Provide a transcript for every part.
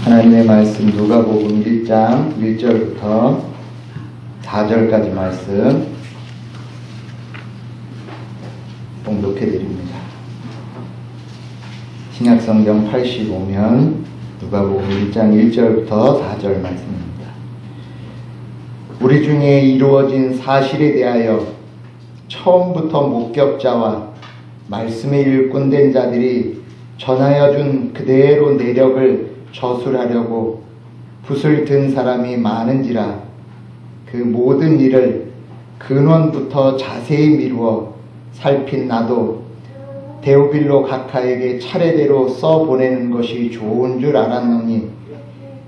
하나님의 말씀 누가복음 1장 1절부터 4절까지 말씀 봉독해 드립니다. 신약성경 85면 누가복음 1장 1절부터 4절 말씀입니다. 우리 중에 이루어진 사실에 대하여 처음부터 목격자와 말씀의 일꾼된 자들이 전하여 준 그대로 내력을 저술하려고 붓을 든 사람이 많은지라 그 모든 일을 근원부터 자세히 미루어 살핀 나도 데오빌로 각하에게 차례대로 써보내는 것이 좋은 줄 알았노니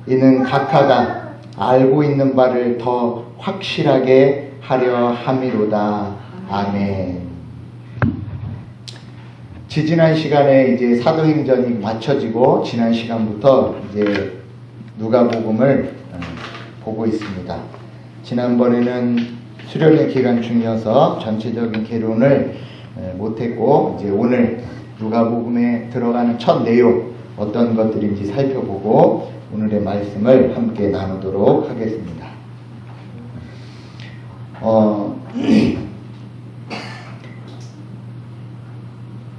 이는 각하가 알고 있는 바를 더 확실하게 하려 함이로다. 아멘. 지난 시간에 이제 사도행전이 맞춰지고 지난 시간부터 이제 누가복음을 보고 있습니다. 지난번에는 수련회 기간 중이어서 전체적인 개론을 못했고 이제 오늘 누가복음에 들어가는 첫 내용 어떤 것들인지 살펴보고 오늘의 말씀을 함께 나누도록 하겠습니다.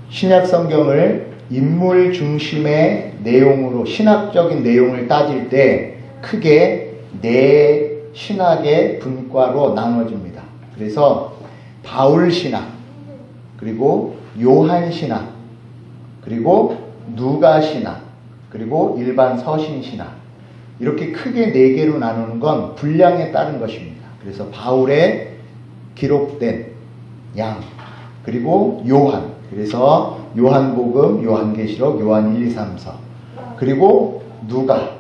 신약 성경을 인물 중심의 내용으로 신학적인 내용을 따질 때 크게 네 신학의 분과로 나눠집니다. 그래서 바울 신학, 그리고 요한 신학, 그리고 누가 신학, 그리고 일반 서신 신학, 이렇게 크게 네 개로 나누는 건 분량에 따른 것입니다. 그래서 바울의 기록된 양, 그리고 요한, 그래서 요한복음, 요한계시록, 요한 1, 2, 3, 4, 그리고 누가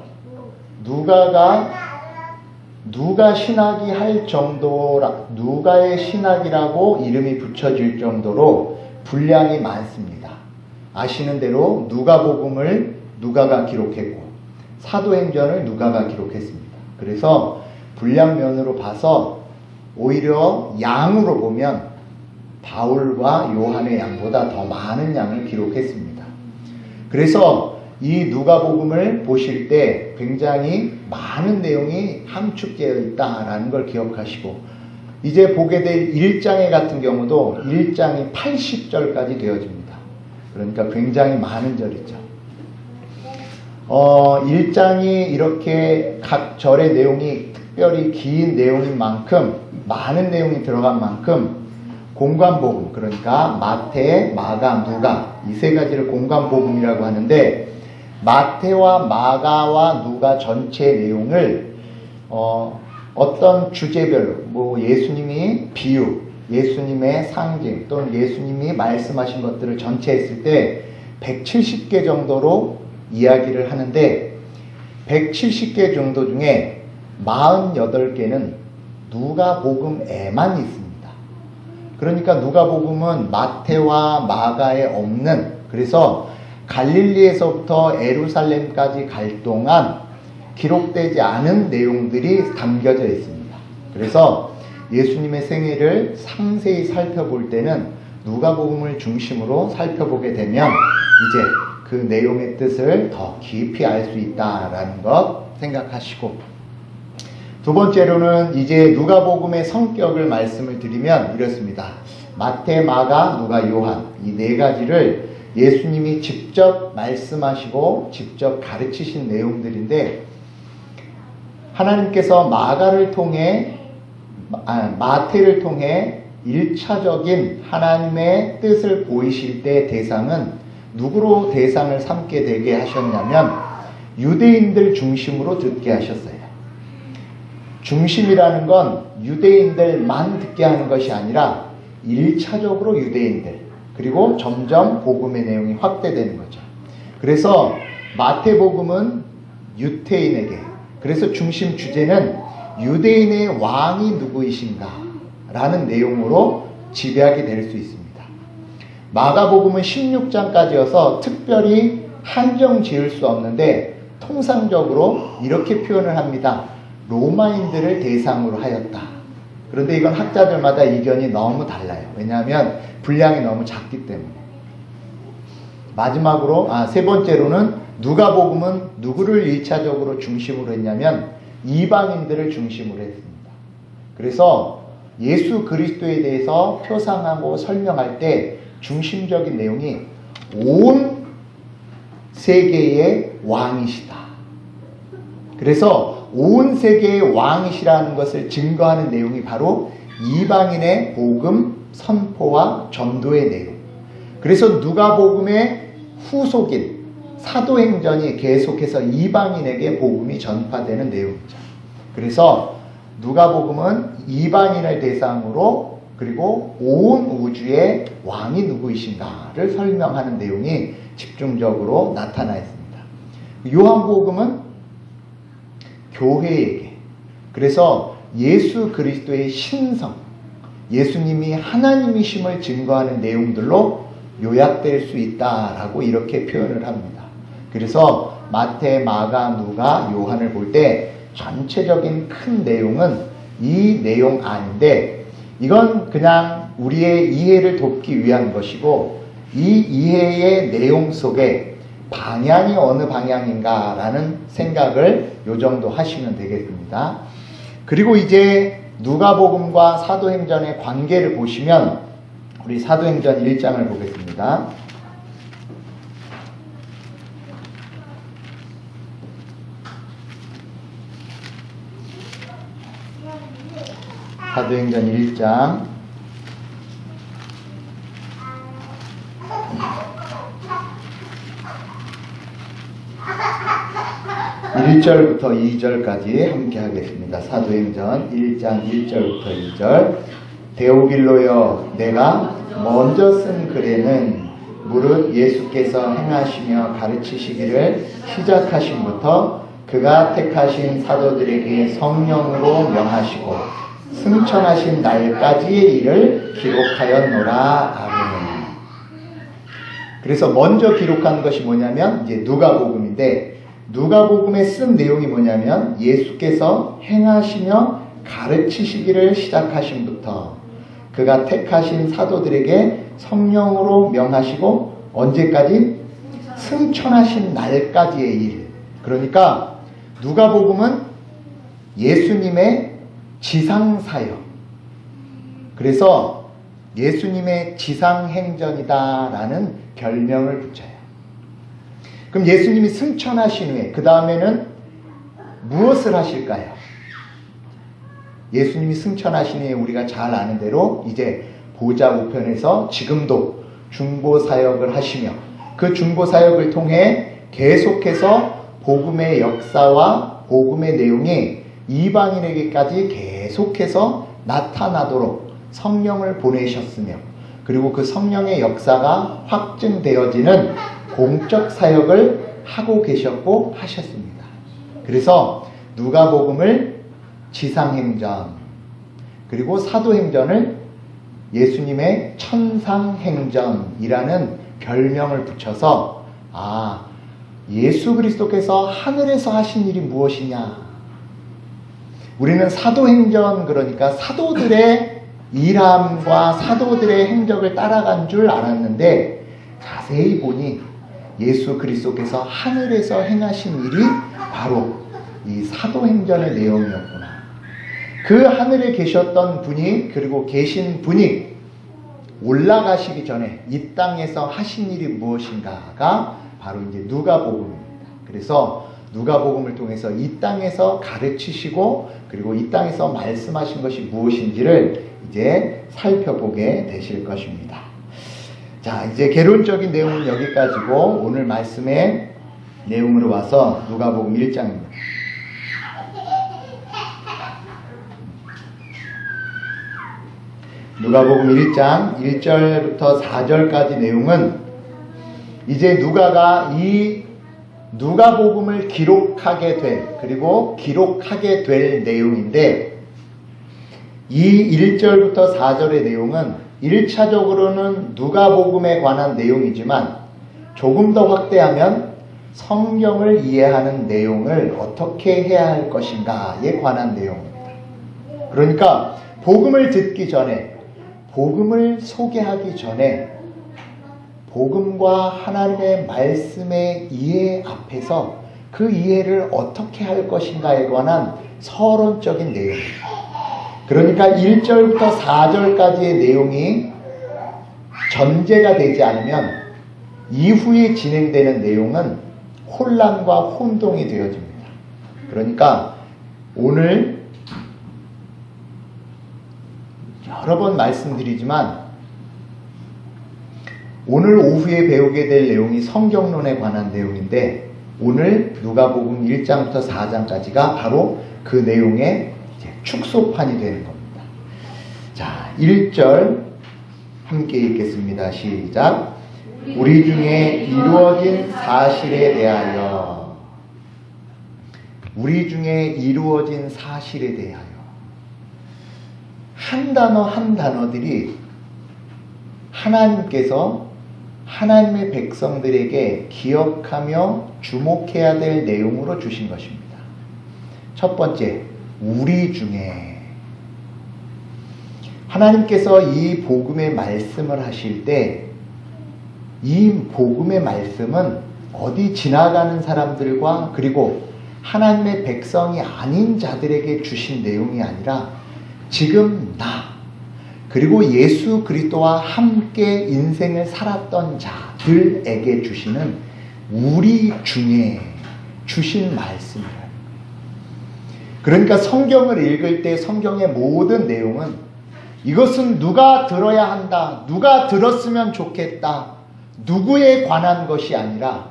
신학이 할 정도라, 누가의 신학이라고 이름이 붙여질 정도로 분량이 많습니다. 아시는 대로 누가복음을 누가가 기록했고 사도행전을 누가가 기록했습니다. 그래서 분량면으로 봐서 오히려 양으로 보면 바울과 요한의 양보다 더 많은 양을 기록했습니다. 그래서 이 누가복음을 보실 때 굉장히 많은 내용이 함축되어 있다라는 걸 기억하시고 이제 보게 될 1장의 같은 경우도 1장이 80절까지 되어집니다. 그러니까 굉장히 많은 절이죠. 1장이 이렇게 각 절의 내용이 특별히 긴 내용인 만큼 많은 내용이 들어간 만큼 공관복음, 그러니까 마태, 마가, 누가 이 세 가지를 공관복음이라고 하는데 마태와 마가와 누가 전체 내용을 어떤 주제별로 뭐 예수님이 비유, 예수님의 상징 또는 예수님이 말씀하신 것들을 전체 했을 때 170개 정도로 이야기를 하는데 170개 정도 중에 48개는 누가복음에만 있습니다. 그러니까 누가복음은 마태와 마가에 없는, 그래서 갈릴리에서부터 예루살렘까지 갈 동안 기록되지 않은 내용들이 담겨져 있습니다. 그래서 예수님의 생애를 상세히 살펴볼 때는 누가복음을 중심으로 살펴보게 되면 이제 그 내용의 뜻을 더 깊이 알 수 있다라는 것 생각하시고, 두 번째로는 이제 누가복음의 성격을 말씀을 드리면 이렇습니다. 마태, 마가, 누가, 요한 이 네 가지를 예수님이 직접 말씀하시고 직접 가르치신 내용들인데 하나님께서 마태를 통해 1차적인 하나님의 뜻을 보이실 때 대상은 누구로 대상을 삼게 되게 하셨냐면 유대인들 중심으로 듣게 하셨어요. 중심이라는 건 유대인들만 듣게 하는 것이 아니라 1차적으로 유대인들, 그리고 점점 복음의 내용이 확대되는 거죠. 그래서 마태복음은 유태인에게, 그래서 중심 주제는 유대인의 왕이 누구이신가 라는 내용으로 지배하게 될 수 있습니다. 마가복음은 16장까지여서 특별히 한정 지을 수 없는데 통상적으로 이렇게 표현을 합니다. 로마인들을 대상으로 하였다. 그런데 이건 학자들마다 의견이 너무 달라요. 왜냐하면 분량이 너무 작기 때문에. 마지막으로, 세 번째로는 누가복음은 누구를 1차적으로 중심으로 했냐면 이방인들을 중심으로 했습니다. 그래서 예수 그리스도에 대해서 표상하고 설명할 때 중심적인 내용이 온 세계의 왕이시다. 그래서 온 세계의 왕이시라는 것을 증거하는 내용이 바로 이방인의 복음 선포와 전도의 내용. 그래서 누가복음의 후속인 사도행전이 계속해서 이방인에게 복음이 전파되는 내용이죠. 그래서 누가복음은 이방인을 대상으로 그리고 온 우주의 왕이 누구이신가를 설명하는 내용이 집중적으로 나타나 있습니다. 요한복음은 교회에게, 그래서 예수 그리스도의 신성, 예수님이 하나님이심을 증거하는 내용들로 요약될 수 있다라고 이렇게 표현을 합니다. 그래서 마태, 마가, 누가, 요한을 볼 때 전체적인 큰 내용은 이 내용 안인데, 이건 그냥 우리의 이해를 돕기 위한 것이고, 이 이해의 내용 속에 방향이 어느 방향인가라는 생각을 요 정도 하시면 되겠습니다. 그리고 이제 누가복음과 사도행전의 관계를 보시면 우리 사도행전 1장을 보겠습니다. 사도행전 1장 1절부터 2절까지 함께 하겠습니다. 사도행전 1장 1절부터 2절. 데오빌로여, 내가 먼저 쓴 글에는 무릇 예수께서 행하시며 가르치시기를 시작하심부터 그가 택하신 사도들에게 성령으로 명하시고 승천하신 날까지의 일을 기록하였노라. 아멘. 그래서 먼저 기록한 것이 뭐냐면 이제 누가복음인데, 누가복음에 쓴 내용이 뭐냐면 예수께서 행하시며 가르치시기를 시작하심부터 그가 택하신 사도들에게 성령으로 명하시고 언제까지? 승천하신 날까지의 일. 그러니까 누가복음은 예수님의 지상사역, 그래서 예수님의 지상행전이다라는 별명을 붙여요. 그럼 예수님이 승천하신 후에 그 다음에는 무엇을 하실까요? 예수님이 승천하신 후에 우리가 잘 아는 대로 이제 보좌 우편에서 지금도 중보사역을 하시며 그 중보사역을 통해 계속해서 복음의 역사와 복음의 내용이 이방인에게까지 계속해서 나타나도록 성령을 보내셨으며, 그리고 그 성령의 역사가 확증되어지는 공적 사역을 하고 계셨고 하셨습니다. 그래서 누가복음을 지상행전, 그리고 사도행전을 예수님의 천상행전이라는 별명을 붙여서 예수 그리스도께서 하늘에서 하신 일이 무엇이냐, 우리는 사도행전, 그러니까 사도들의 일함과 사도들의 행적을 따라간 줄 알았는데 자세히 보니 예수 그리스도께서 하늘에서 행하신 일이 바로 이 사도행전의 내용이었구나. 그 하늘에 계셨던 분이, 그리고 계신 분이 올라가시기 전에 이 땅에서 하신 일이 무엇인가가 바로 이제 누가복음입니다. 그래서 누가복음을 통해서 이 땅에서 가르치시고 그리고 이 땅에서 말씀하신 것이 무엇인지를 이제 살펴보게 되실 것입니다. 자, 이제 개론적인 내용은 여기까지고 오늘 말씀의 내용으로 와서 누가복음 1장입니다. 누가복음 1장 1절부터 4절까지 내용은 이제 누가가 이 누가복음을 기록하게 될, 그리고 기록하게 될 내용인데, 이 1절부터 4절의 내용은 1차적으로는 누가복음에 관한 내용이지만 조금 더 확대하면 성경을 이해하는 내용을 어떻게 해야 할 것인가에 관한 내용입니다. 그러니까 복음을 듣기 전에, 복음을 소개하기 전에 복음과 하나님의 말씀의 이해 앞에서 그 이해를 어떻게 할 것인가에 관한 서론적인 내용입니다. 그러니까 1절부터 4절까지의 내용이 전제가 되지 않으면 이후에 진행되는 내용은 혼란과 혼동이 되어집니다. 그러니까 오늘 여러 번 말씀드리지만 오늘 오후에 배우게 될 내용이 성경론에 관한 내용인데 오늘 누가복음 1장부터 4장까지가 바로 그 내용의 축소판이 되는 겁니다. 자, 1절 함께 읽겠습니다. 시작. 우리 중에 이루어진 사실에 대하여, 우리 중에 이루어진 사실에 대하여, 한 단어 한 단어들이 하나님께서 하나님의 백성들에게 기억하며 주목해야 될 내용으로 주신 것입니다. 첫 번째, 우리 중에. 하나님께서 이 복음의 말씀을 하실 때 이 복음의 말씀은 어디 지나가는 사람들과 그리고 하나님의 백성이 아닌 자들에게 주신 내용이 아니라 지금 나 그리고 예수 그리스도와 함께 인생을 살았던 자들에게 주시는 우리 중에 주신 말씀이라는 거예요. 그러니까 성경을 읽을 때 성경의 모든 내용은 이것은 누가 들어야 한다, 누가 들었으면 좋겠다, 누구에 관한 것이 아니라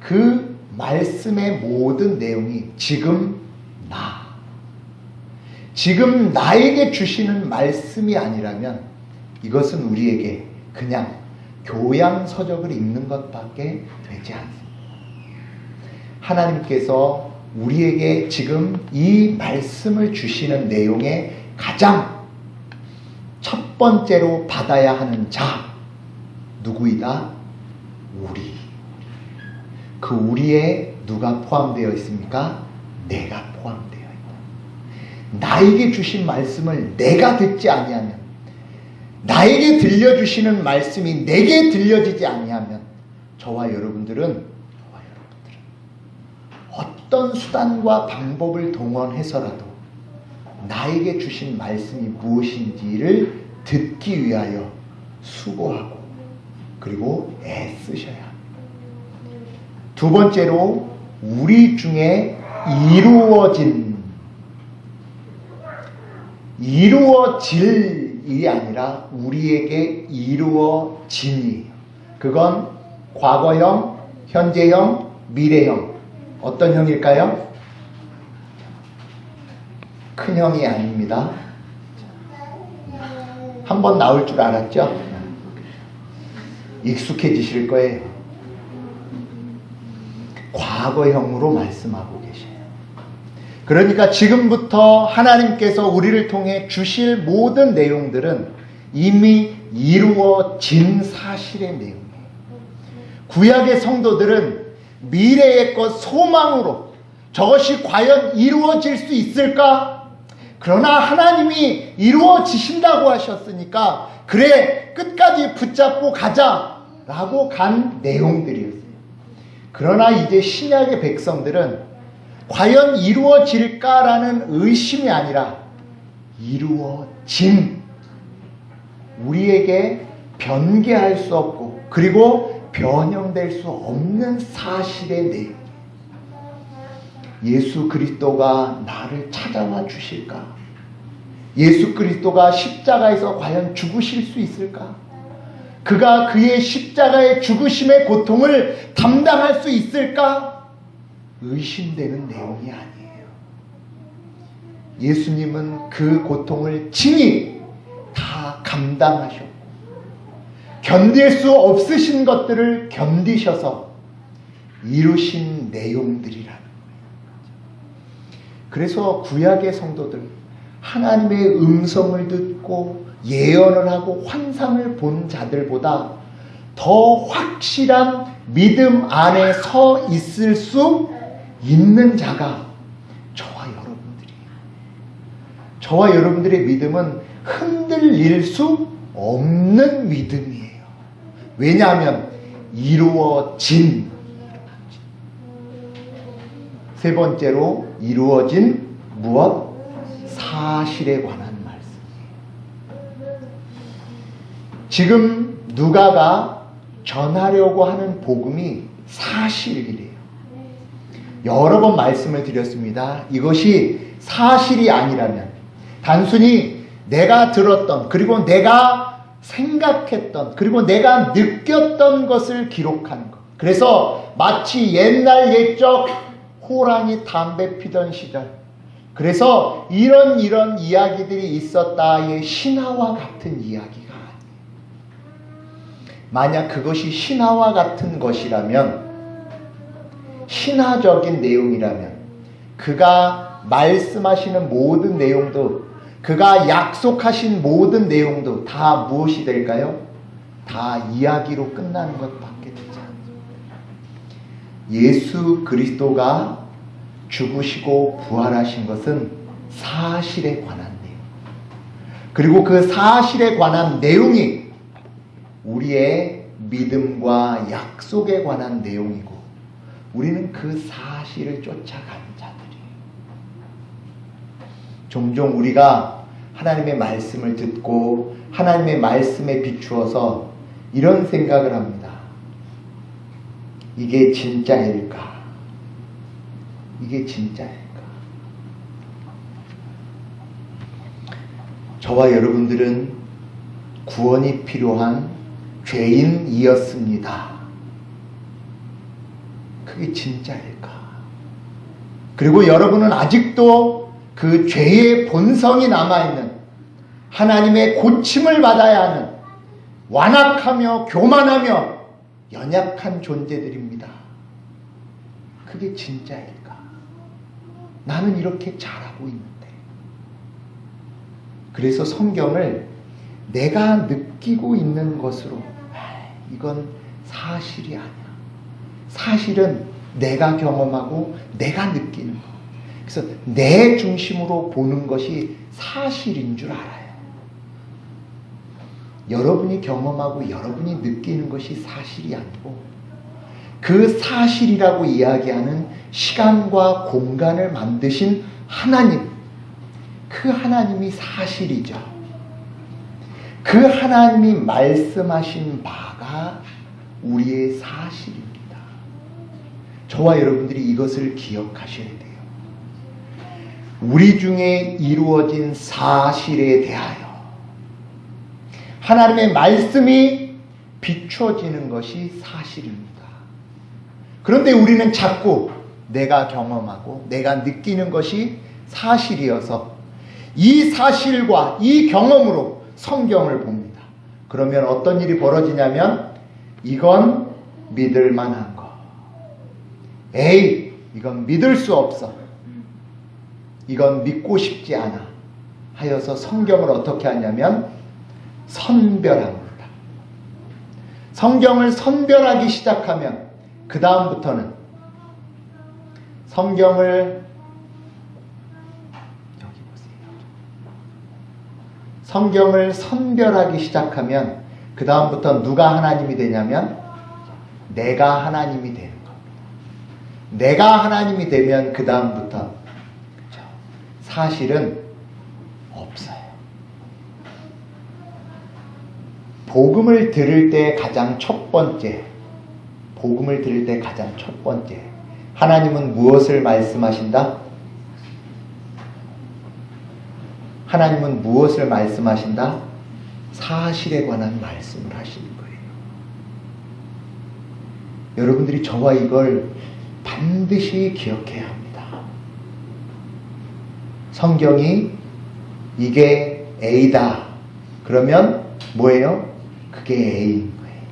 그 말씀의 모든 내용이 지금 지금 나에게 주시는 말씀이 아니라면 이것은 우리에게 그냥 교양서적을 읽는 것밖에 되지 않습니다. 하나님께서 우리에게 지금 이 말씀을 주시는 내용의 가장 첫 번째로 받아야 하는 자 누구이다? 우리. 그 우리에 누가 포함되어 있습니까? 내가 포함되어 있다. 나에게 주신 말씀을 내가 듣지 아니하면, 나에게 들려주시는 말씀이 내게 들려지지 아니하면 저와 여러분들은 어떤 수단과 방법을 동원해서라도 나에게 주신 말씀이 무엇인지를 듣기 위하여 수고하고 그리고 애쓰셔야 합니다. 두 번째로 우리 중에 이루어질이 아니라 우리에게 이루어진이에요. 그건 과거형, 현재형, 미래형. 어떤 형일까요? 큰 형이 아닙니다. 한번 나올 줄 알았죠? 익숙해지실 거예요. 과거형으로 말씀하고 계셔요. 그러니까 지금부터 하나님께서 우리를 통해 주실 모든 내용들은 이미 이루어진 사실의 내용이에요. 구약의 성도들은 미래의 것 소망으로 저것이 과연 이루어질 수 있을까? 그러나 하나님이 이루어지신다고 하셨으니까 그래 끝까지 붙잡고 가자라고 간 내용들이었어요. 그러나 이제 신약의 백성들은 과연 이루어질까라는 의심이 아니라 이루어진, 우리에게 변개할 수 없고 그리고 변형될 수 없는 사실의 내용. 예수 그리스도가 나를 찾아와 주실까? 예수 그리스도가 십자가에서 과연 죽으실 수 있을까? 그가 그의 십자가의 죽으심의 고통을 담당할 수 있을까? 의심되는 내용이 아니에요. 예수님은 그 고통을 친히 다 감당하셨고 견딜 수 없으신 것들을 견디셔서 이루신 내용들이라는 거예요. 그래서 구약의 성도들 하나님의 음성을 듣고 예언을 하고 환상을 본 자들보다 더 확실한 믿음 안에 서 있을 수 있는 자가 저와 여러분들이에요. 저와 여러분들의 믿음은 흔들릴 수 없는 믿음이에요. 왜냐하면 이루어진. 세 번째로 이루어진 무엇? 사실에 관한 말씀. 지금 누가가 전하려고 하는 복음이 사실이래요. 여러 번 말씀을 드렸습니다. 이것이 사실이 아니라면, 단순히 내가 들었던, 그리고 내가 생각했던, 그리고 내가 느꼈던 것을 기록하는 것. 그래서 마치 옛날 옛적 호랑이 담배 피던 시절, 그래서 이런 이야기들이 있었다의 신화와 같은 이야기가 아니에요. 만약 그것이 신화와 같은 것이라면, 신화적인 내용이라면, 그가 말씀하시는 모든 내용도, 그가 약속하신 모든 내용도 다 무엇이 될까요? 다 이야기로 끝나는 것밖에 되지 않습니다. 예수 그리스도가 죽으시고 부활하신 것은 사실에 관한 내용, 그리고 그 사실에 관한 내용이 우리의 믿음과 약속에 관한 내용이고, 우리는 그 사실을 쫓아가는 자들이에요. 종종 우리가 하나님의 말씀을 듣고 하나님의 말씀에 비추어서 이런 생각을 합니다. 이게 진짜일까? 이게 진짜일까? 저와 여러분들은 구원이 필요한 죄인이었습니다. 그게 진짜일까? 그리고 여러분은 아직도 그 죄의 본성이 남아있는, 하나님의 고침을 받아야 하는 완악하며 교만하며 연약한 존재들입니다. 그게 진짜일까? 나는 이렇게 잘하고 있는데. 그래서 성경을 내가 느끼고 있는 것으로, 이건 사실이 아니야. 사실은 내가 경험하고 내가 느끼는 것. 그래서 내 중심으로 보는 것이 사실인 줄 알아요. 여러분이 경험하고 여러분이 느끼는 것이 사실이 아니고, 그 사실이라고 이야기하는 시간과 공간을 만드신 하나님, 그 하나님이 사실이죠. 그 하나님이 말씀하신 바가 우리의 사실입니다. 저와 여러분들이 이것을 기억하셔야 돼요. 우리 중에 이루어진 사실에 대하여 하나님의 말씀이 비춰지는 것이 사실입니다. 그런데 우리는 자꾸 내가 경험하고 내가 느끼는 것이 사실이어서 이 사실과 이 경험으로 성경을 봅니다. 그러면 어떤 일이 벌어지냐면, 이건 믿을 만한 거. 에이, 이건 믿을 수 없어. 이건 믿고 싶지 않아. 하여서 성경을 어떻게 하냐면 선별합니다. 성경을 선별하기 시작하면 그 다음부터는 성경을 선별하기 시작하면 그 다음부터 누가 하나님이 되냐면 내가 하나님이 되는 겁니다. 내가 하나님이 되면 그 다음부터 사실은 없어요. 복음을 들을 때 가장 첫 번째, 하나님은 무엇을 말씀하신다? 하나님은 무엇을 말씀하신다? 사실에 관한 말씀을 하시는 거예요. 여러분들이 저와 이걸 반드시 기억해야 합니다. 성경이 이게 A다. 그러면 뭐예요? 그게 A인 거예요.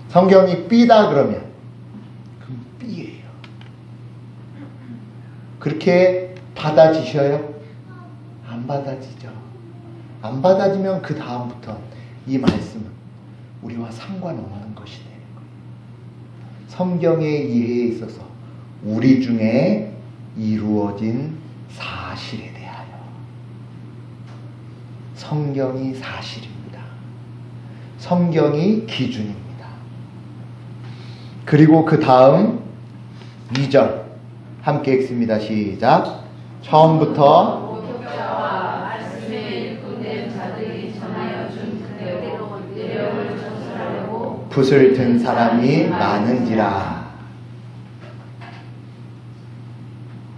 성경이 B다 그러면 그럼 B예요. 그렇게 받아지셔요? 안 받아지죠. 안 받아지면 그 다음부터 이 말씀은 우리와 상관없는 것이 되는 거예요. 성경의 이해에 있어서 우리 중에 이루어진 사실에 대하여 성경이 사실입니다. 성경이 기준입니다. 그리고 그 다음 2절 함께 읽습니다. 시작. 처음부터 목격자와 말씀에 일꾼된 자들이 전하여 준 그대로 내력을 전설하려고 붓을 든 사람이 많은지라.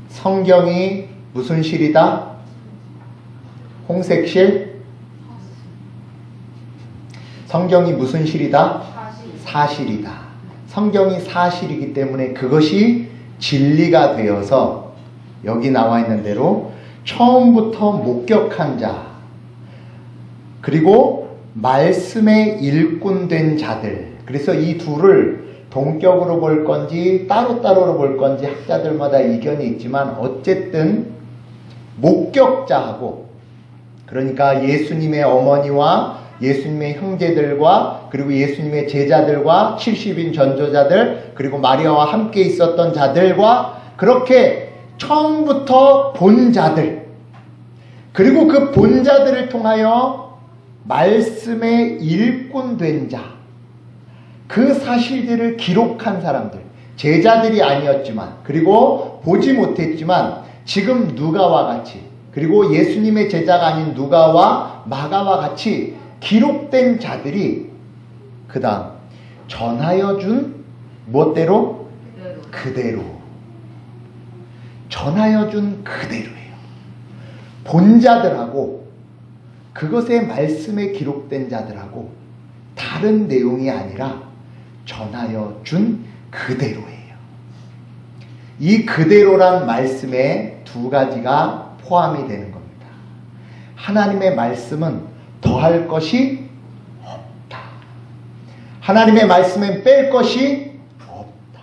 성경이 무슨 실이다? 홍색실? 성경이 무슨 실이다? 사실이다. 성경이 사실이기 때문에 그것이 진리가 되어서 여기 나와 있는 대로 처음부터 목격한 자, 그리고 말씀에 일꾼된 자들. 그래서 이 둘을 동격으로 볼 건지 따로따로로 볼 건지 학자들마다 의견이 있지만 어쨌든 목격자하고, 그러니까 예수님의 어머니와 예수님의 형제들과 그리고 예수님의 제자들과 70인 전도자들 그리고 마리아와 함께 있었던 자들과 그렇게 처음부터 본 자들, 그리고 그 본 자들을 통하여 말씀에 일꾼된 자, 그 사실들을 기록한 사람들, 제자들이 아니었지만 그리고 보지 못했지만 지금 누가와 같이, 그리고 예수님의 제자가 아닌 누가와 마가와 같이 기록된 자들이 그 다음 전하여 준 무엇대로? 그대로. 전하여 준 그대로예요. 본 자들하고 그것의 말씀에 기록된 자들하고 다른 내용이 아니라 전하여 준 그대로예요. 이 그대로란 말씀에 두 가지가 포함이 되는 겁니다. 하나님의 말씀은 더할 것이 없다. 하나님의 말씀엔 뺄 것이 없다.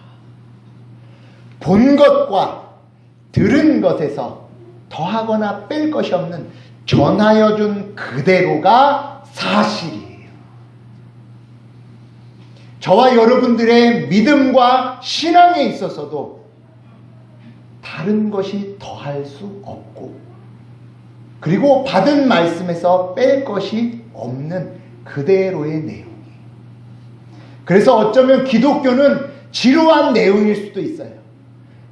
본 것과 들은 것에서 더하거나 뺄 것이 없는 전하여 준 그대로가 사실이에요. 저와 여러분들의 믿음과 신앙에 있어서도 다른 것이 더할 수 없고, 그리고 받은 말씀에서 뺄 것이 없는 그대로의 내용이에요. 그래서 어쩌면 기독교는 지루한 내용일 수도 있어요.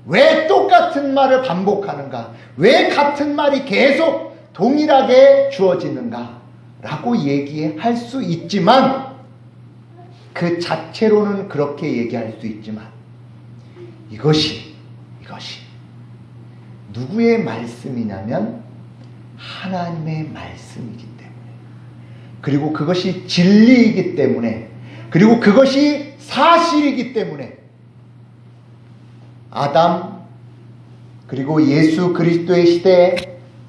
왜 똑같은 말을 반복하는가? 왜 같은 말이 계속 동일하게 주어지는가? 라고 얘기할 수 있지만, 그 자체로는 그렇게 얘기할 수 있지만, 이것이 누구의 말씀이냐면 하나님의 말씀이기 때문에, 그리고 그것이 진리이기 때문에, 그리고 그것이 사실이기 때문에 아담, 그리고 예수 그리스도의 시대의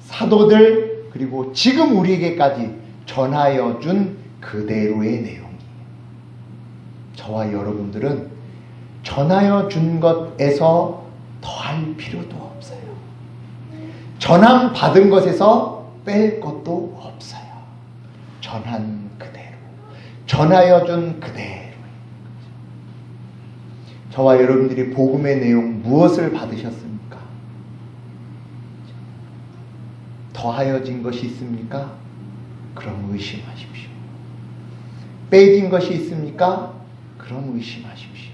사도들, 그리고 지금 우리에게까지 전하여 준 그대로의 내용이에요. 저와 여러분들은 전하여 준 것에서 더할 필요도 없어요. 전함 받은 것에서 뺄 것도 없어요. 전한 그대로, 전하여 준 그대로. 저와 여러분들이 복음의 내용 무엇을 받으셨습니까? 더하여진 것이 있습니까? 그럼 의심하십시오. 빼진 것이 있습니까? 그럼 의심하십시오.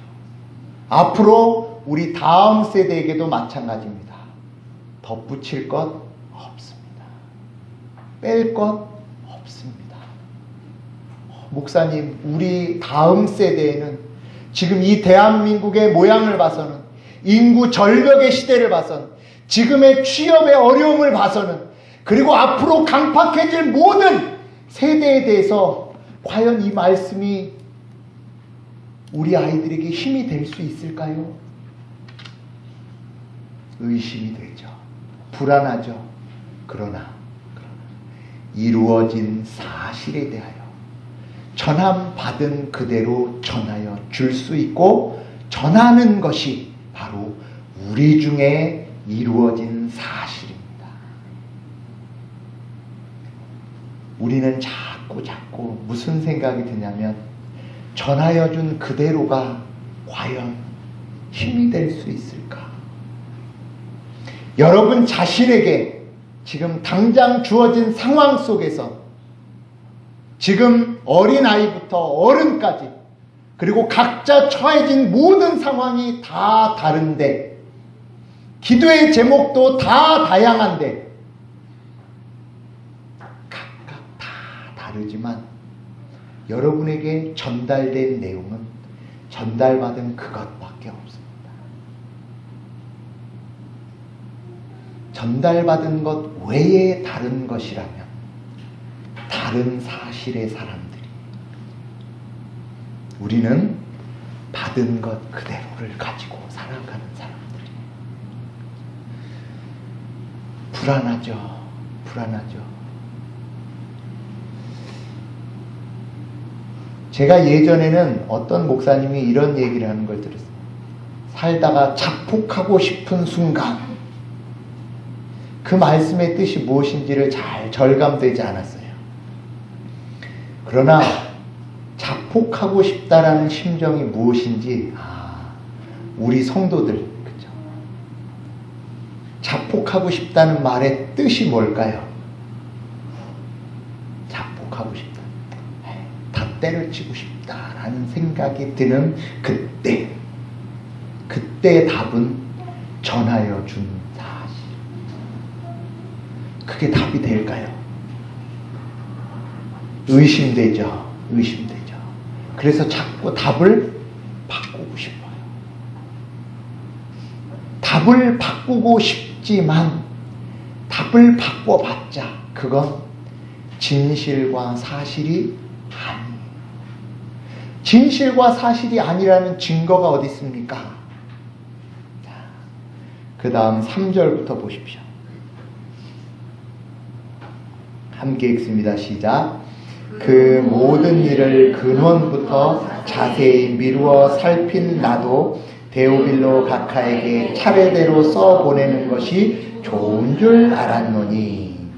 앞으로 우리 다음 세대에게도 마찬가지입니다. 덧붙일 것 없습니다. 뺄 것 없습니다. 목사님, 우리 다음 세대에는 지금 이 대한민국의 모양을 봐서는, 인구 절벽의 시대를 봐서는, 지금의 취업의 어려움을 봐서는, 그리고 앞으로 강팍해질 모든 세대에 대해서 과연 이 말씀이 우리 아이들에게 힘이 될 수 있을까요? 의심이 되죠. 불안하죠. 그러나 이루어진 사실에 대하여 전함 받은 그대로 전하여 줄 수 있고, 전하는 것이 바로 우리 중에 이루어진 사실입니다. 우리는 자꾸 무슨 생각이 드냐면, 전하여 준 그대로가 과연 힘이 될 수 있을까? 여러분 자신에게 지금 당장 주어진 상황 속에서 지금 어린아이부터 어른까지, 그리고 각자 처해진 모든 상황이 다 다른데, 기도의 제목도 다 다양한데, 각각 다 다르지만 여러분에게 전달된 내용은 전달받은 그것밖에 없습니다. 전달받은 것 외에 다른 것이라면 다른 사실의 사람들이, 우리는 받은 것 그대로를 가지고 살아가는 사람들이 불안하죠. 제가 예전에는 어떤 목사님이 이런 얘기를 하는 걸 들었어요. 살다가 자폭하고 싶은 순간, 그 말씀의 뜻이 무엇인지를 잘 절감되지 않았어요. 그러나 자폭하고 싶다라는 심정이 무엇인지, 우리 성도들, 그죠? 자폭하고 싶다는 말의 뜻이 뭘까요? 자폭하고 싶다, 다 때려치고 싶다라는 생각이 드는 그때 답은 전하여 준 사실. 그게 답이 될까요? 의심되죠. 그래서 자꾸 답을 바꾸고 싶어요. 답을 바꾸고 싶지만 답을 바꿔봤자 그건 진실과 사실이 아니에요. 진실과 사실이 아니라는 증거가 어디 있습니까? 그 다음 3절부터 보십시오. 함께 읽습니다. 시작. 그 모든 일을 근원부터 자세히 미루어 살핀 나도 데오빌로 각하에게 차례대로 써보내는 것이 좋은 줄 알았노니.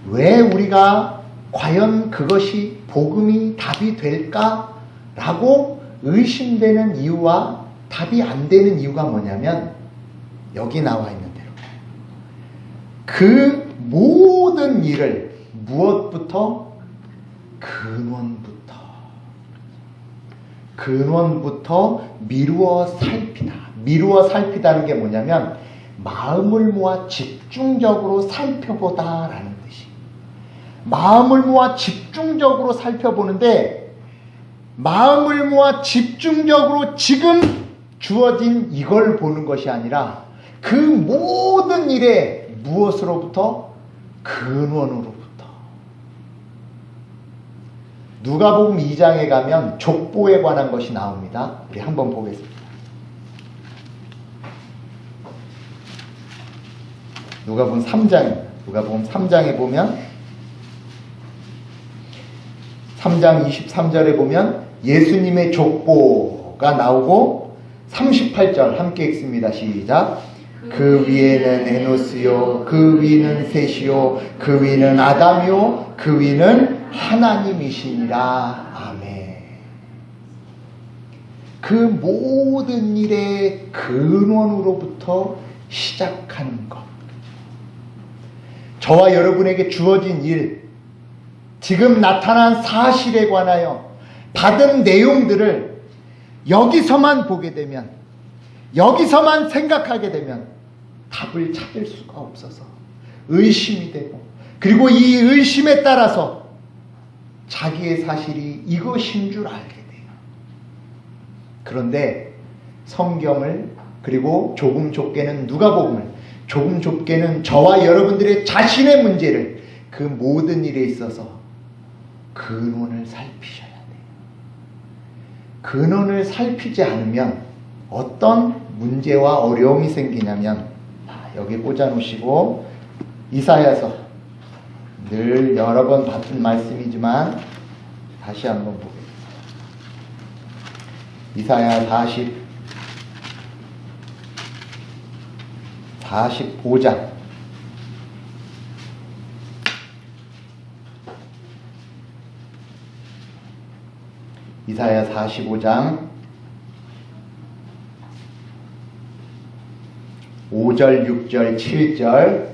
왜 우리가 과연 그것이 복음이 답이 될까라고 의심되는 이유와 답이 안 되는 이유가 뭐냐면, 여기 나와 있는 대로 그 모든 일을 무엇부터? 근원부터 미루어 살피다. 미루어 살피다는 게 뭐냐면 마음을 모아 집중적으로 살펴보다라는 뜻이. 마음을 모아 집중적으로 살펴보는데, 마음을 모아 집중적으로 지금 주어진 이걸 보는 것이 아니라 그 모든 일에 무엇으로부터? 근원으로부터. 누가복음 2장에 가면 족보에 관한 것이 나옵니다. 우리 한번 보겠습니다. 누가복음 3장입니다. 누가복음 3장에 보면 3장 23절에 보면 예수님의 족보가 나오고 38절 함께 읽습니다. 시작. 그 위에는 에노스요, 그 위는 셋이요, 그 위는 아담이요, 그 위는 하나님이시니라. 아멘. 그 모든 일의 근원으로부터 시작하는 것. 저와 여러분에게 주어진 일, 지금 나타난 사실에 관하여 받은 내용들을 여기서만 보게 되면, 여기서만 생각하게 되면 답을 찾을 수가 없어서 의심이 되고, 그리고 이 의심에 따라서 자기의 사실이 이것인 줄 알게 돼요. 그런데 성경을, 그리고 조금 좁게는 누가복음을, 조금 좁게는 저와 여러분들의 자신의 문제를, 그 모든 일에 있어서 근원을 살피셔야 돼요. 근원을 살피지 않으면 어떤 문제와 어려움이 생기냐면, 여기 꽂아놓으시고, 이사야서 늘 여러 번 봤던 말씀이지만 다시 한번 보겠습니다. 이사야 45장 이사야 45장 5절, 6절, 7절,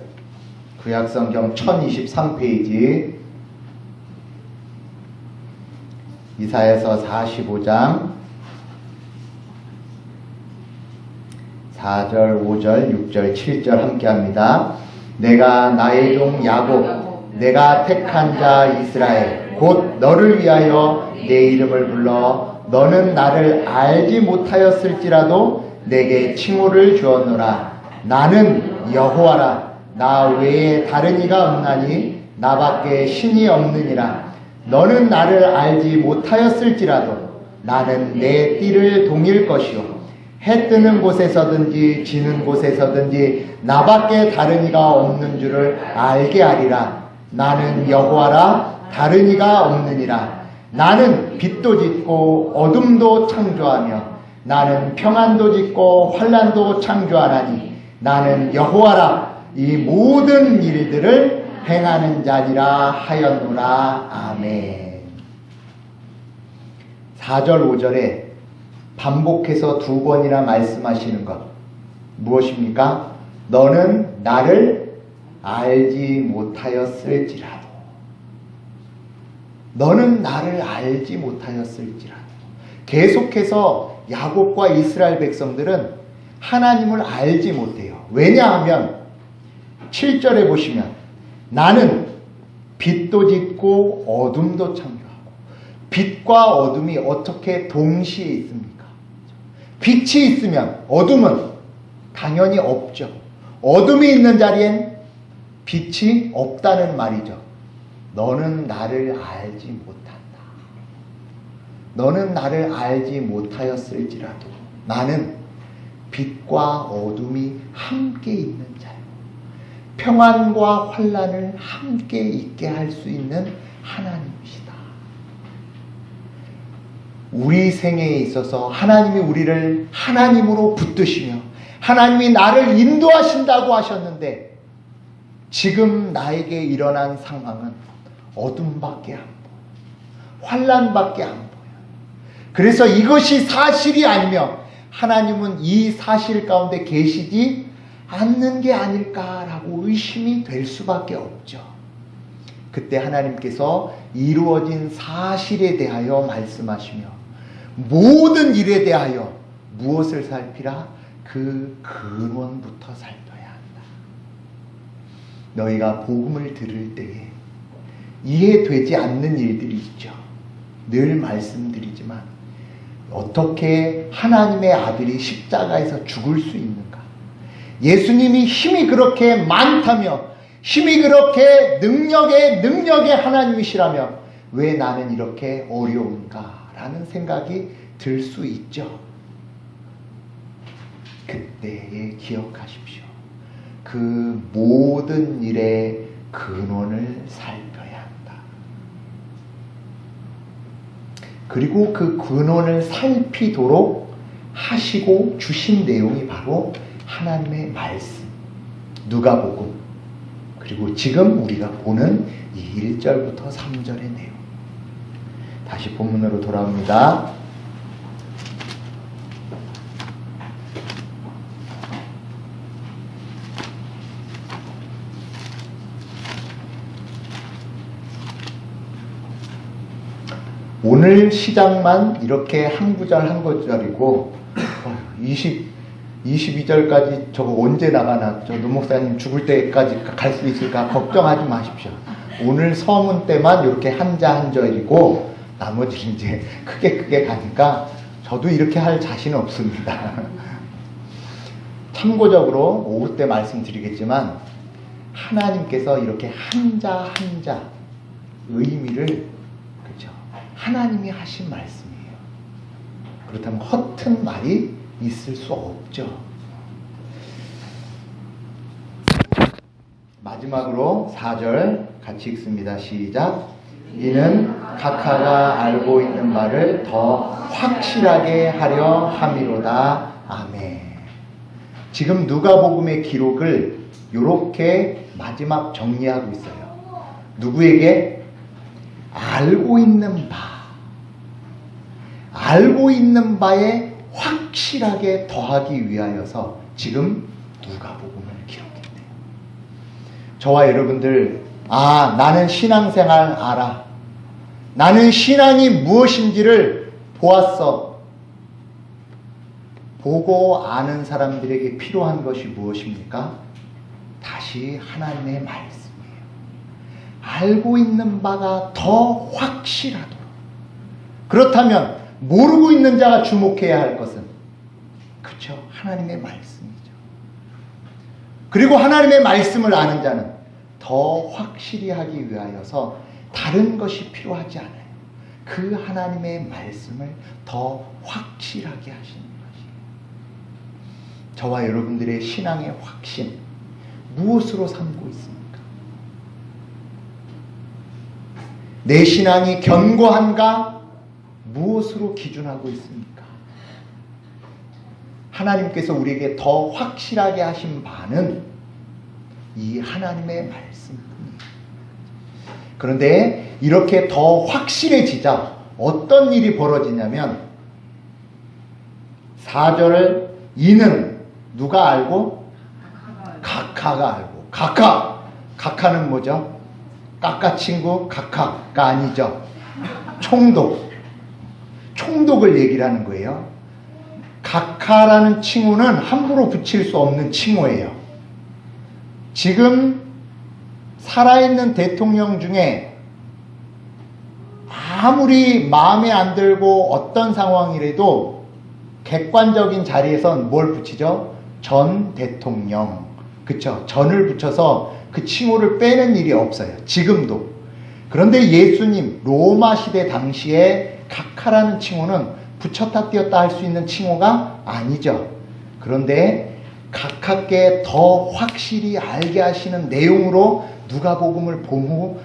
구약성경 1023페이지 이사야서 45장 4절, 5절, 6절, 7절 함께합니다. 내가 나의 종 야곱, 내가 택한 자 이스라엘, 곧 너를 위하여 내 이름을 불러 너는 나를 알지 못하였을지라도 내게 칭호를 주었노라. 나는 여호와라. 나 외에 다른 이가 없나니 나밖에 신이 없느니라. 너는 나를 알지 못하였을지라도 나는 내 띠를 동일 것이요 해 뜨는 곳에서든지 지는 곳에서든지 나밖에 다른 이가 없는 줄을 알게 하리라. 나는 여호와라. 다른 이가 없느니라. 나는 빛도 짓고 어둠도 창조하며 나는 평안도 짓고 환난도 창조하나니 나는 여호와라. 이 모든 일들을 행하는 자니라 하였노라. 아멘. 4절 5절에 반복해서 2번이나 말씀하시는 것 무엇입니까? 너는 나를 알지 못하였을지라도, 너는 나를 알지 못하였을지라도. 계속해서 야곱과 이스라엘 백성들은 하나님을 알지 못해요. 왜냐하면 7절에 보시면 나는 빛도 짓고 어둠도 창조하고, 빛과 어둠이 어떻게 동시에 있습니까? 빛이 있으면 어둠은 당연히 없죠. 어둠이 있는 자리엔 빛이 없다는 말이죠. 너는 나를 알지 못한다. 너는 나를 알지 못하였을지라도 나는 빛과 어둠이 함께 있는 자요. 평안과 환난을 함께 있게 할 수 있는 하나님이시다. 우리 생애에 있어서 하나님이 우리를 하나님으로 붙드시며 하나님이 나를 인도하신다고 하셨는데 지금 나에게 일어난 상황은 어둠밖에 안 보여. 환난밖에 안 보여. 그래서 이것이 사실이 아니며 하나님은 이 사실 가운데 계시지 않는 게 아닐까라고 의심이 될 수밖에 없죠. 그때 하나님께서 이루어진 사실에 대하여 말씀하시며 모든 일에 대하여 무엇을 살피라? 그 근원부터 살펴야 한다. 너희가 복음을 들을 때에 이해되지 않는 일들이 있죠. 늘 말씀드리지만 어떻게 하나님의 아들이 십자가에서 죽을 수 있는가? 예수님이 힘이 그렇게 많다며 힘이 그렇게 능력의 하나님이시라며 왜 나는 이렇게 어려운가? 라는 생각이 들 수 있죠. 그때에 기억하십시오. 그 모든 일의 근원을 살펴야 한다. 그리고 그 근원을 살피도록 하시고 주신 내용이 바로 하나님의 말씀, 누가복음, 그리고 지금 우리가 보는 이 1절부터 3절의 내용. 다시 본문으로 돌아옵니다. 오늘 시작만 이렇게 한 구절 한 구절이고 22절까지 저거 언제 나가나, 저 노 목사님 죽을 때까지 갈 수 있을까 걱정하지 마십시오. 오늘 서문 때만 이렇게 한자 한 절이고 나머지 이제 크게 가니까 저도 이렇게 할 자신은 없습니다. 참고적으로 오후 때 말씀드리겠지만 하나님께서 이렇게 한자 한자 의미를, 그렇죠, 하나님이 하신 말씀이에요. 그렇다면 허튼 말이 있을 수 없죠. 마지막으로 4절 같이 읽습니다. 시작. 이는 각하가 알고 있는 바를 더 확실하게 하려 함이로다. 아멘. 지금 누가복음의 기록을 이렇게 마지막 정리하고 있어요. 누구에게? 알고 있는 바에 확실하게 더하기 위하여서 지금 누가복음을 기록했대요. 저와 여러분들, 나는 신앙생활 알아. 나는 신앙이 무엇인지를 보았어. 보고 아는 사람들에게 필요한 것이 무엇입니까? 다시 하나님의 말씀이에요. 알고 있는 바가 더 확실하도록. 그렇다면 모르고 있는 자가 주목해야 할 것은, 그렇죠, 하나님의 말씀이죠. 그리고 하나님의 말씀을 아는 자는 더 확실히 하기 위하여서 다른 것이 필요하지 않아요. 그 하나님의 말씀을 더 확실하게 하시는 것이에요. 저와 여러분들의 신앙의 확신, 무엇으로 삼고 있습니까? 내 신앙이 견고한가? 무엇으로 기준하고 있습니까? 하나님께서 우리에게 더 확실하게 하신 바는 이 하나님의 말씀입니다. 그런데 이렇게 더 확실해지자 어떤 일이 벌어지냐면 4절 이는 누가 알고? 각하가 알고. 각하는 뭐죠? 까까친구 각하가 아니죠. 총독을 얘기를 하는 거예요. 각하라는 칭호는 함부로 붙일 수 없는 칭호예요. 지금 살아있는 대통령 중에 아무리 마음에 안 들고 어떤 상황이라도 객관적인 자리에선 뭘 붙이죠? 전 대통령. 그쵸? 전을 붙여서 그 칭호를 빼는 일이 없어요. 지금도. 그런데 예수님 로마 시대 당시에 각하라는 칭호는 붙였다 띄었다 할 수 있는 칭호가 아니죠. 그런데 각하께 더 확실히 알게 하시는 내용으로 누가복음을 본 후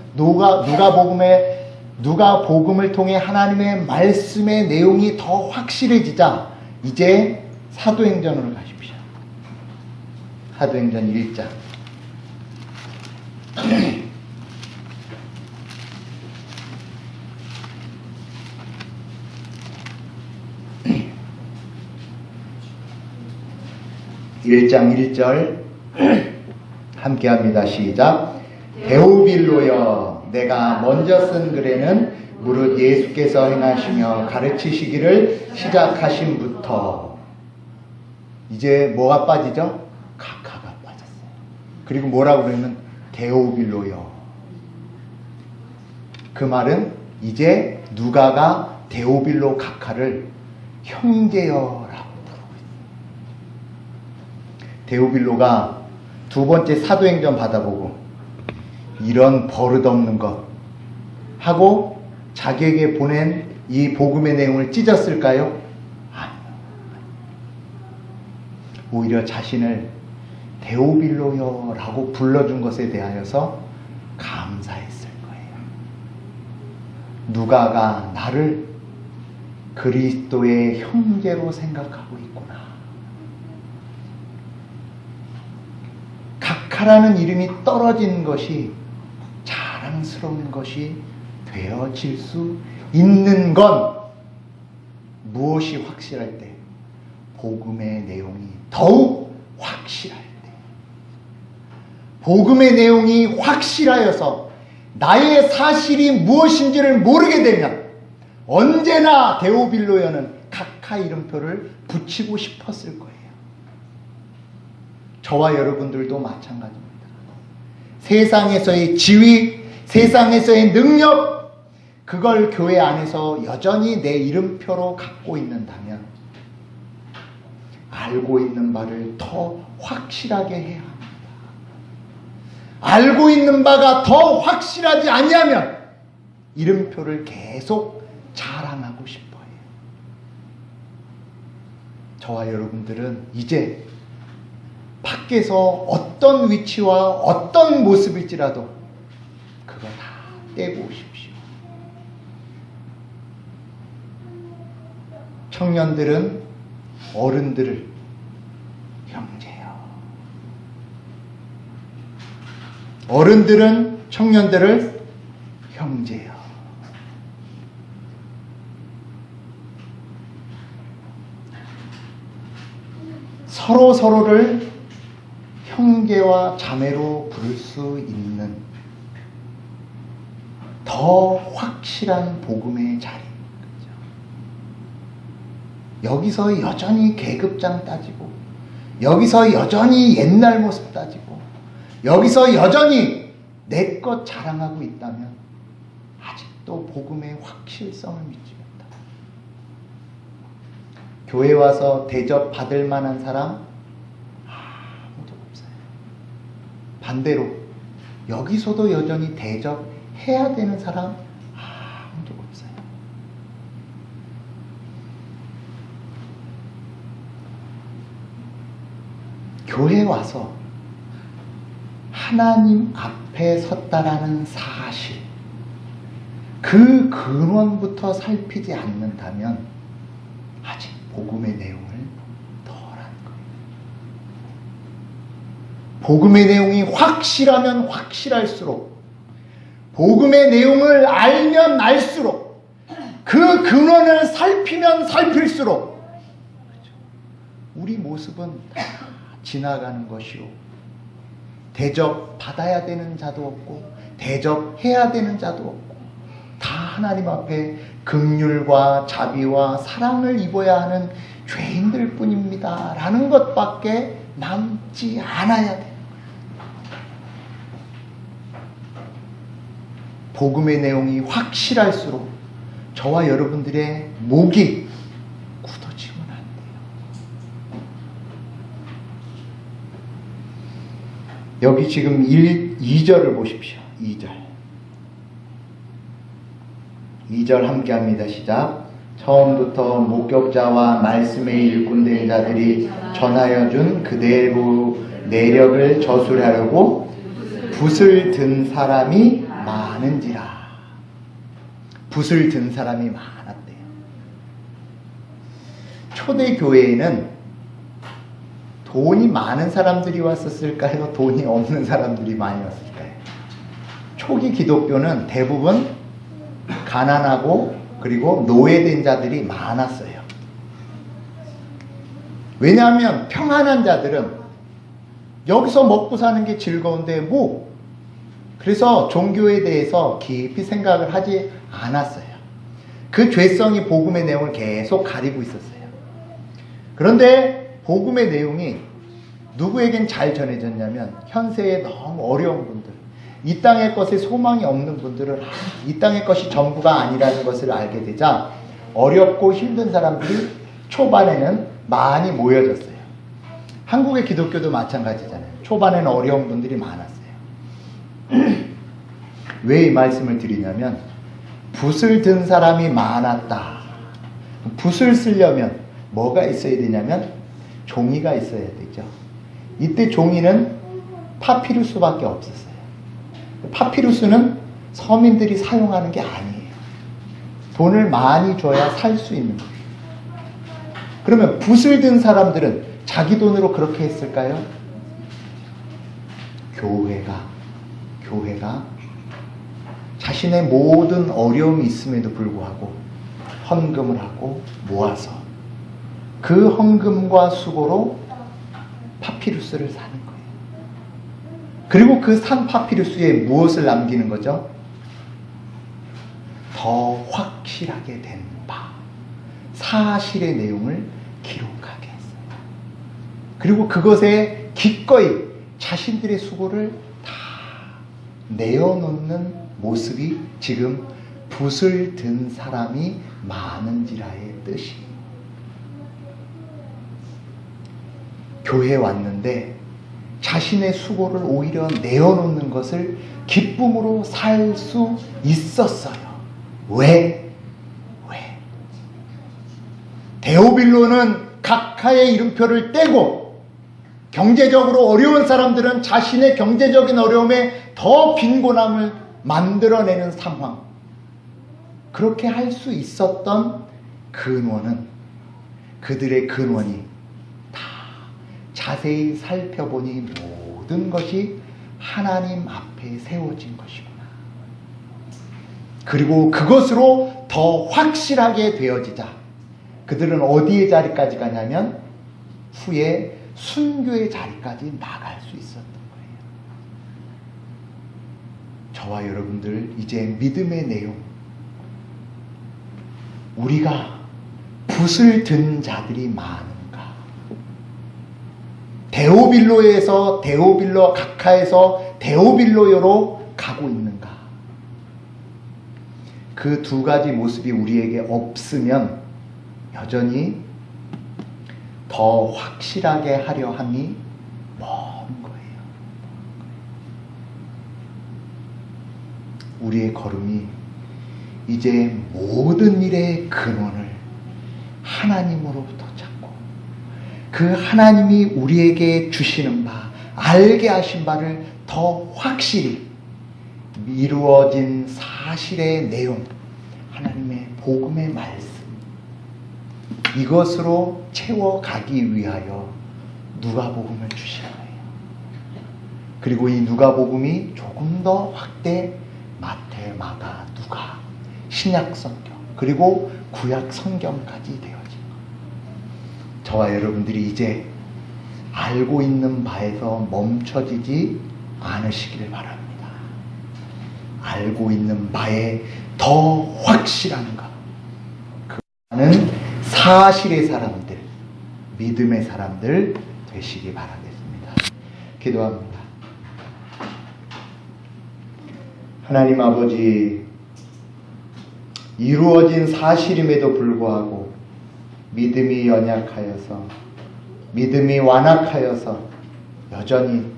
누가복음을 통해 하나님의 말씀의 내용이 더 확실해지자 이제 사도행전으로 가십시오. 사도행전 1장. 1장 1절 함께합니다. 시작. 데오빌로여, 내가 먼저 쓴 글에는 무릇 예수께서 행하시며 가르치시기를 시작하신부터. 이제 뭐가 빠지죠? 각하가 빠졌어요. 그리고 뭐라고 그러면 데오빌로여. 그 말은 이제 누가가 데오빌로 각하를 형제여라고 부르고 있어요. 데오빌로가 두 번째 사도행전 받아보고 이런 버릇없는 것 하고 자기에게 보낸 이 복음의 내용을 찢었을까요? 아니요. 오히려 자신을 데오빌로여라고 불러준 것에 대하여서 감사했을 거예요. 누가가 나를 그리스도의 형제로 생각하고 있구나. 각하라는 이름이 떨어진 것이 자랑스러운 것이 되어질 수 있는 건 무엇이 확실할 때? 복음의 내용이 더욱 확실할 때. 복음의 내용이 확실하여서 나의 사실이 무엇인지를 모르게 되면 언제나 데오빌로여는 각하 이름표를 붙이고 싶었을 거예요. 저와 여러분들도 마찬가지입니다. 세상에서의 지위, 세상에서의 능력, 그걸 교회 안에서 여전히 내 이름표로 갖고 있는다면 알고 있는 바를 더 확실하게 해야 합니다. 알고 있는 바가 더 확실하지 아니하면 이름표를 계속 자랑하고 싶어요. 저와 여러분들은 이제 밖에서 어떤 위치와 어떤 모습일지라도 그거 다 떼고 오십시오. 청년들은 어른들을 형제요. 어른들은 청년들을 형제요. 서로를 형제와 자매로 부를 수 있는 더 확실한 복음의 자리. 여기서 여전히 계급장 따지고, 여기서 여전히 옛날 모습 따지고, 여기서 여전히 내 것 자랑하고 있다면 아직도 복음의 확실성을 믿지 못하고, 교회 와서 대접 받을 만한 사람 아무도 없어요. 반대로 여기서도 여전히 대접해야 되는 사람 아무도 없어요. 교회 와서 하나님 앞에 섰다라는 사실, 그 근원부터 살피지 않는다면 아직 복음의 내용을 덜한 거예요. 복음의 내용이 확실하면 확실할수록, 복음의 내용을 알면 알수록, 그 근원을 살피면 살필수록 우리 모습은 다 지나가는 것이요, 대접 받아야 되는 자도 없고 대접해야 되는 자도 없고 다 하나님 앞에 긍휼과 자비와 사랑을 입어야 하는 죄인들 뿐입니다 라는 것밖에 남지 않아야 돼요. 복음의 내용이 확실할수록 저와 여러분들의 목이 굳어지면 안 돼요. 여기 지금 2절을 보십시오. 2절 함께 합니다. 시작. 처음부터 목격자와 말씀에 일꾼된 자들이 전하여 준 그대로 내력을 저술하려고 붓을 든 사람이 많은지라. 붓을 든 사람이 많았대요. 초대교회에는 돈이 많은 사람들이 왔었을까요? 돈이 없는 사람들이 많이 왔을까요? 초기 기독교는 대부분 가난하고 그리고 노예된 자들이 많았어요. 왜냐하면 평안한 자들은 여기서 먹고 사는 게 즐거운데 그래서 종교에 대해서 깊이 생각을 하지 않았어요. 그 죄성이 복음의 내용을 계속 가리고 있었어요. 그런데 복음의 내용이 누구에겐 잘 전해졌냐면 현세에 너무 어려운 분들, 이 땅의 것에 소망이 없는 분들은 이 땅의 것이 전부가 아니라는 것을 알게 되자 어렵고 힘든 사람들이 초반에는 많이 모여졌어요. 한국의 기독교도 마찬가지잖아요. 초반에는 어려운 분들이 많았어요. 왜 이 말씀을 드리냐면 붓을 든 사람이 많았다. 붓을 쓰려면 뭐가 있어야 되냐면 종이가 있어야 되죠. 이때 종이는 파피루스밖에 없었어요. 파피루스는 서민들이 사용하는 게 아니에요. 돈을 많이 줘야 살 수 있는 거예요. 그러면 붓을 든 사람들은 자기 돈으로 그렇게 했을까요? 교회가 자신의 모든 어려움이 있음에도 불구하고 헌금을 하고 모아서 그 헌금과 수고로 파피루스를 사는 거예요. 그리고 그 산 파피루스에 무엇을 남기는 거죠? 더 확실하게 된 바, 사실의 내용을 기록하게 했어요. 그리고 그것에 기꺼이 자신들의 수고를 다 내어놓는 모습이 지금 붓을 든 사람이 많은지라의 뜻이. 교회에 왔는데 자신의 수고를 오히려 내어놓는 것을 기쁨으로 살 수 있었어요. 왜? 데오빌로는 각하의 이름표를 떼고 경제적으로 어려운 사람들은 자신의 경제적인 어려움에 더 빈곤함을 만들어내는 상황. 그렇게 할 수 있었던 근원은, 그들의 근원이 다 자세히 살펴보니 모든 것이 하나님 앞에 세워진 것이구나. 그리고 그것으로 더 확실하게 되어지자 그들은 어디의 자리까지 가냐면 후에 순교의 자리까지 나갈 수 있었던 거예요. 저와 여러분들 이제 믿음의 내용, 우리가 붓을 든 자들이 많은가? 각하에서 데오빌로요로 가고 있는가? 그 두 가지 모습이 우리에게 없으면 여전히 더 확실하게 하려 함이 먼 거예요. 우리의 걸음이 이제 모든 일의 근원을 하나님으로부터 찾고 그 하나님이 우리에게 주시는 바, 알게 하신 바를 더 확실히 이루어진 사실의 내용, 하나님의 복음의 말씀, 이것으로 채워가기 위하여 누가복음을 주신 거예요. 그리고 이 누가복음이 조금 더 확대, 마태, 마가, 누가, 신약 성경 그리고 구약 성경까지 되어진 거예요. 저와 여러분들이 이제 알고 있는 바에서 멈춰지지 않으시기를 바랍니다. 알고 있는 바에 더 확실한 것, 그는 사실의 사람들, 믿음의 사람들 되시기 바라겠습니다. 기도합니다. 하나님 아버지, 이루어진 사실임에도 불구하고 믿음이 연약하여서, 믿음이 완악하여서 여전히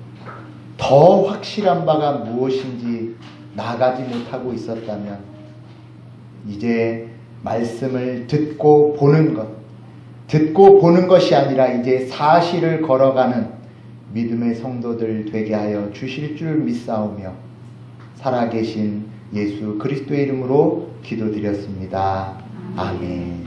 더 확실한 바가 무엇인지 나가지 못하고 있었다면 이제 말씀을 듣고 보는 것이 아니라 이제 사실을 걸어가는 믿음의 성도들 되게 하여 주실 줄 믿사오며 살아계신 예수 그리스도의 이름으로 기도드렸습니다. 아멘.